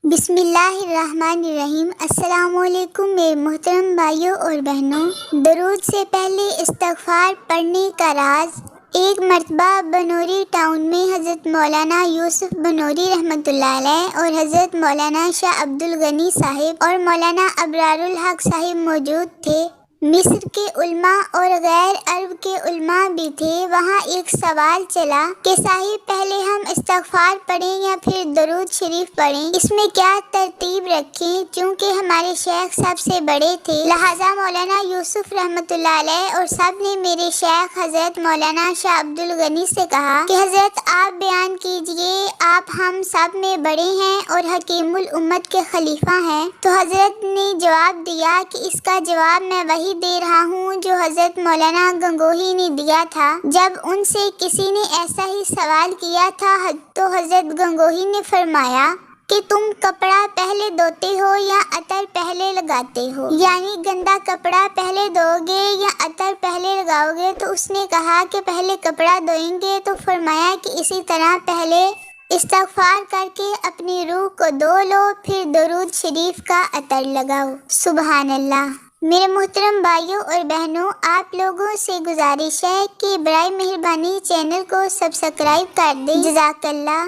بسم اللہ الرحمن الرحیم۔ السلام علیکم میرے محترم بھائیوں اور بہنوں۔ درود سے پہلے استغفار پڑھنے کا راز۔ ایک مرتبہ بنوری ٹاؤن میں حضرت مولانا یوسف بنوری رحمۃ اللہ علیہ اور حضرت مولانا شاہ عبد الغنی صاحب اور مولانا ابرار الحق صاحب موجود تھے۔ مصر کے علماء اور غیر عرب کے علماء بھی تھے۔ وہاں ایک سوال چلا کہ صاحب پہلے ہم استغفار پڑھیں یا پھر درود شریف پڑھیں، اس میں کیا ترتیب رکھیں؟ چونکہ ہمارے شیخ سب سے بڑے تھے، لہٰذا مولانا یوسف رحمۃ اللہ علیہ اور سب نے میرے شیخ حضرت مولانا شاہ عبد الغنی سے کہا کہ حضرت آپ بیان کیجئے، آپ ہم سب میں بڑے ہیں اور حکیم الامت کے خلیفہ ہیں۔ تو حضرت نے جواب دیا کہ اس کا جواب میں وہی دے رہا ہوں جو حضرت مولانا گنگوہی نے دیا تھا جب ان سے کسی نے ایسا ہی سوال کیا تھا، تو حضرت گنگوہی نے فرمایا کہ تم کپڑا پہلے دھوتے ہو یا عطر پہلے لگاتے ہو، یعنی گندا کپڑا پہلے دھو گے یا عطر پہلے لگاؤ گے؟ تو اس نے کہا کہ پہلے کپڑا دھوئیں گے۔ تو فرمایا کہ اسی طرح پہلے استغفار کر کے اپنی روح کو دھو لو، پھر درود شریف کا عطر لگاؤ۔ سبحان اللہ۔ میرے محترم بھائیوں اور بہنوں، آپ لوگوں سے گزارش ہے کہ برائے مہربانی چینل کو سبسکرائب کر دیں، جزاک اللہ۔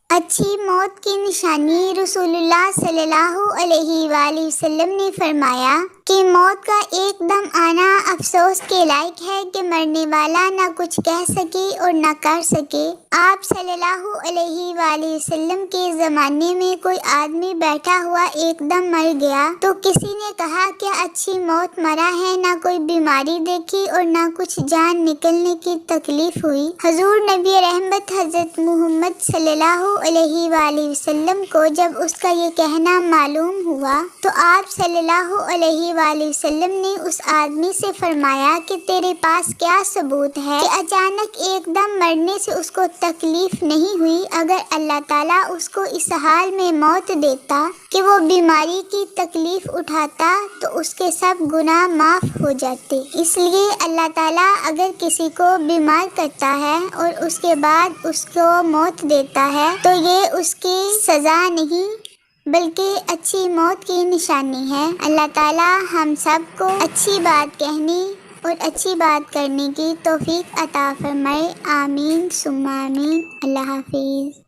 اچھی موت کی نشانی۔ رسول اللہ صلی اللہ علیہ وآلہ وسلم نے فرمایا کہ موت کا ایک دم آنا افسوس کے لائق ہے کہ مرنے والا نہ کچھ کہہ سکے اور نہ کر سکے۔ آپ صلی اللہ علیہ وآلہ وسلم کے زمانے میں کوئی آدمی بیٹھا ہوا ایک دم مر گیا تو کسی نے کہا کہ اچھی موت مرا ہے، نہ کوئی بیماری دیکھی اور نہ کچھ جان نکلنے کی تکلیف ہوئی۔ حضور نبی رحمت حضرت محمد صلی اللہ علیہ وآلہ وسلم کو جب اس کا یہ کہنا معلوم ہوا تو آپ صلی اللہ علیہ وآلہ وسلم نے اس آدمی سے فرمایا کہ تیرے پاس کیا ثبوت ہے کہ اچانک ایک دم مرنے سے اس کو تکلیف نہیں ہوئی؟ اگر اللہ تعالیٰ اس کو اس حال میں موت دیتا کہ وہ بیماری کی تکلیف اٹھاتا تو اس کے سب گناہ معاف ہو جاتے۔ اس لیے اللہ تعالیٰ اگر کسی کو بیمار کرتا ہے اور اس کے بعد اس کو موت دیتا ہے تو یہ اس کی سزا نہیں بلکہ اچھی موت کی نشانی ہے۔ اللہ تعالیٰ ہم سب کو اچھی بات کہنے اور اچھی بات کرنے کی توفیق عطا فرمائے۔ آمین ثم آمین۔ اللہ حافظ۔